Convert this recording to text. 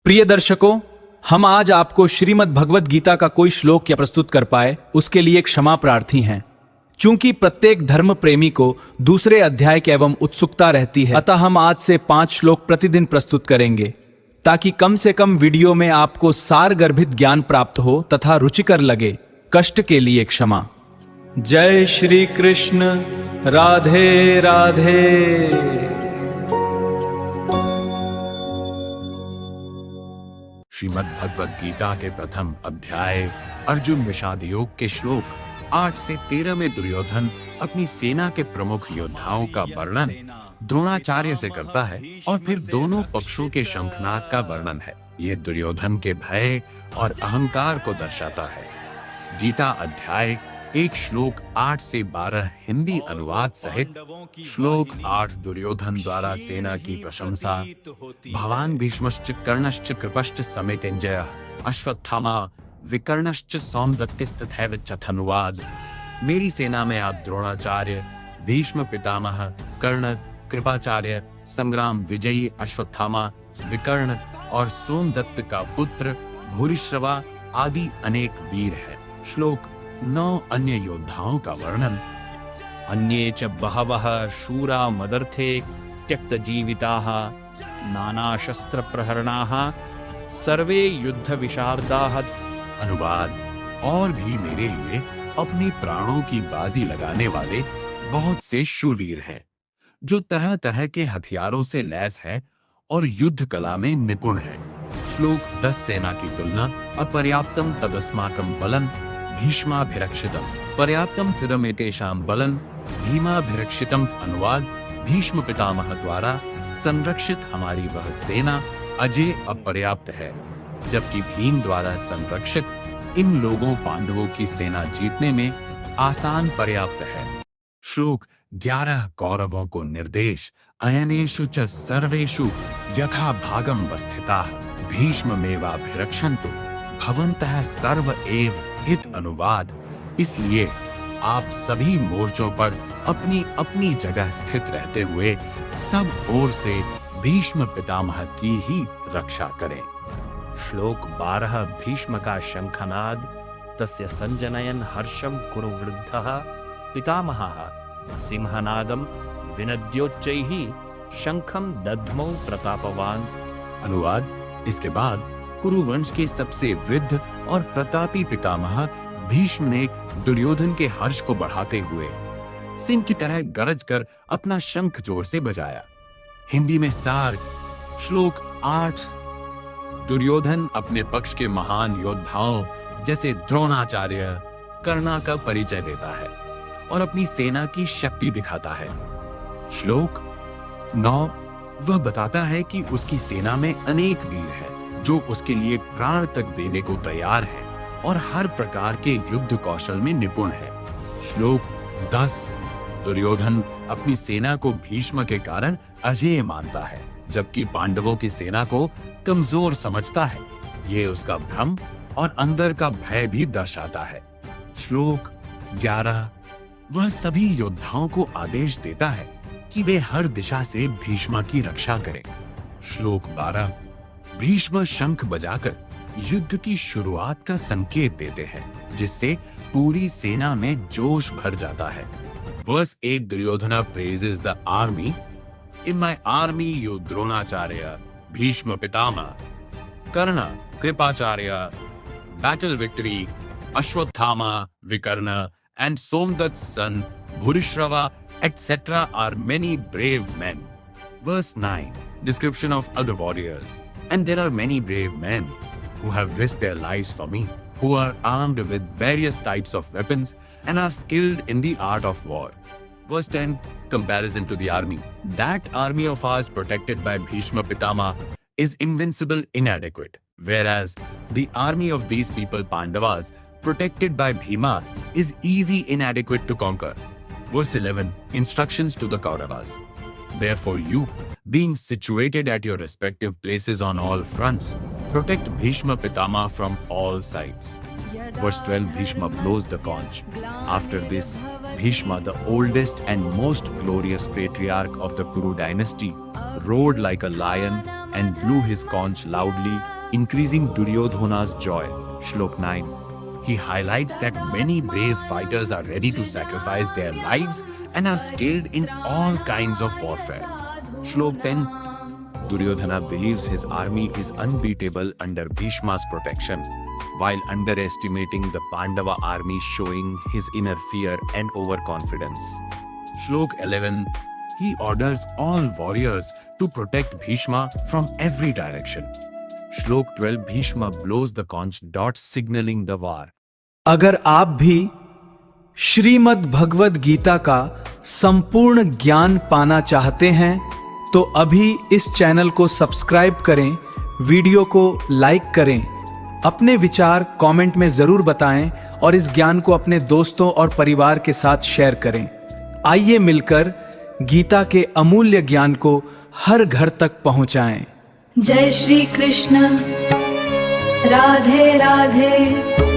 प्रिय दर्शकों, हम आज आपको श्रीमद् भगवत गीता का कोई श्लोक या प्रस्तुत कर पाए उसके लिए क्षमा प्रार्थी हैं। चूंकि प्रत्येक धर्म प्रेमी को दूसरे अध्याय की एवं उत्सुकता रहती है, अतः हम आज से 5 श्लोक प्रतिदिन प्रस्तुत करेंगे ताकि कम से कम वीडियो में आपको सारगर्भित ज्ञान प्राप्त हो तथा रुचिकर लगे। कष्ट के लिए क्षमा। जय श्री कृष्ण। राधे राधे। श्रीमद् भगवत गीता के प्रथम अध्याय अर्जुन विषाद योग के श्लोक 8 से 13 में दुर्योधन अपनी सेना के प्रमुख योद्धाओं का वर्णन द्रोणाचार्य से करता है और फिर दोनों पक्षों के शंखनाद का वर्णन है। यह दुर्योधन के भय और अहंकार को दर्शाता है। गीता अध्याय 1 श्लोक 8 से 12 हिंदी अनुवाद सहित श्लोक 8 दुर्योधन द्वारा सेना की प्रशंसा। भवान भीष्मश्च कर्णश्च कृपश्च समेतञ्जयः अश्वत्थामा विकर्णश्च सौमदत्तिस्तथैव चथनुवाद। मेरी सेना में आप द्रोणाचार्य, भीष्म पितामह, कर्ण, कृपाचार्य, संग्राम विजयी अश्वत्थामा, विकर्ण और सोमदत्त का पुत्र भूरिश्रवा आदि अनेक वीर है। श्लोक 9 अन्य योद्धाओं का वर्णन। अन्ये च बहवः शूरा मदर्थे त्यक्त जीविताः नाना शस्त्र प्रहरणाः सर्वे युद्ध विशारदाः। अनुवाद। और भी मेरे लिए अपने प्राणों की बाजी लगाने वाले बहुत से शूरवीर हैं जो तरह तरह के हथियारों से लैस है और युद्ध कला में निपुण है। श्लोक 10 सेना की तुलना। अपर्याप्तम तदस्माकं बलं भीष्माभिरक्षितम् पर्याप्तम तिरमेतेषां बलं भीमाभिरक्षितम्। अनुवाद। भीष्म पितामह द्वारा संरक्षित हमारी वह सेना अजय अपर्याप्त है, जबकि भीम द्वारा संरक्षित इन लोगों पांडवों की सेना जीतने में आसान पर्याप्त है। श्लोक 11 कौरवों को निर्देश। अयनेषु च सर्वेषु यथा भागम वस्थिताः भीष्ममेवाभिरक्षन्तु भवन्तः सर्व एव हित। अनुवाद। इसलिए आप सभी मोर्चों पर अपनी अपनी जगह स्थित रहते हुए सब ओर से भीष्म पितामह की ही रक्षा करें। श्लोक 12 भीष्म का शंखनाद। तस्य संजनयन हर्षम कुरु वृद्धः पितामहः सिंहनादम विनद्योच्चैः शंखम दध्मौ प्रतापवान। अनुवाद। इसके बाद कुरुवंश के सबसे वृद्ध और प्रतापी पितामह भीष्म ने दुर्योधन के हर्ष को बढ़ाते हुए सिंह की तरह गरज कर अपना शंख जोर से बजाया। हिंदी में सार। श्लोक 8 दुर्योधन अपने पक्ष के महान योद्धाओं जैसे द्रोणाचार्य, कर्णा का परिचय देता है और अपनी सेना की शक्ति दिखाता है। श्लोक 9 वह बताता है कि उसकी सेना में अनेक वीर हैं जो उसके लिए प्राण तक देने को तैयार है और हर प्रकार के युद्ध कौशल में निपुण है। श्लोक 10 दुर्योधन अपनी सेना को भीष्म के कारण अजेय मानता है, जबकि पांडवों की सेना को कमजोर समझता है। ये उसका भ्रम और अंदर का भय भी दर्शाता है। श्लोक 11 वह सभी योद्धाओं को आदेश देता है कि वे हर दिशा से भीष्म की रक्षा करें। श्लोक 12 भीष्म शंख बजाकर युद्ध की शुरुआत का संकेत देते हैं, जिससे पूरी सेना में जोश भर जाता है। Verse 8 Duryodhana praises the army. In my army you Dronacharya, Bhishma Pitama, Karna, Kripacharya, battle victory, Ashwatthama, Vikarna, and Somdat's son, Bhurishrava, etc. are many brave men. Verse 9 description of other warriors. And there are many brave men who have risked their lives for me, who are armed with various types of weapons and are skilled in the art of war. Verse 10 comparison to the army. That army of ours protected by Bhishma Pitama is invincible, inadequate, whereas the army of these people Pandavas protected by Bhima is easy, inadequate to conquer. Verse 11 instructions to the Kauravas. Therefore you, being situated at your respective places on all fronts, protect Bhishma Pitama from all sides. Verse 12 Bhishma blows the conch. After this, Bhishma, the oldest and most glorious patriarch of the Kuru dynasty, roared like a lion and blew his conch loudly increasing Duryodhana's joy. Shlok 9. He highlights that many brave fighters are ready to sacrifice their lives and are skilled in all kinds of warfare. Shlok 10. Duryodhana believes his army is unbeatable under Bhishma's protection, while underestimating the Pandava army, showing his inner fear and overconfidence. Shlok 11. He orders all warriors to protect Bhishma from every direction. Shlok 12. Bhishma blows the conch dots signaling the war. अगर आप भी श्रीमद् भगवद गीता का संपूर्ण ज्ञान पाना चाहते हैं तो अभी इस चैनल को सब्सक्राइब करें, वीडियो को लाइक करें, अपने विचार कमेंट में जरूर बताएं और इस ज्ञान को अपने दोस्तों और परिवार के साथ शेयर करें। आइए मिलकर गीता के अमूल्य ज्ञान को हर घर तक पहुंचाएं। जय श्री कृष्ण। राधे राधे।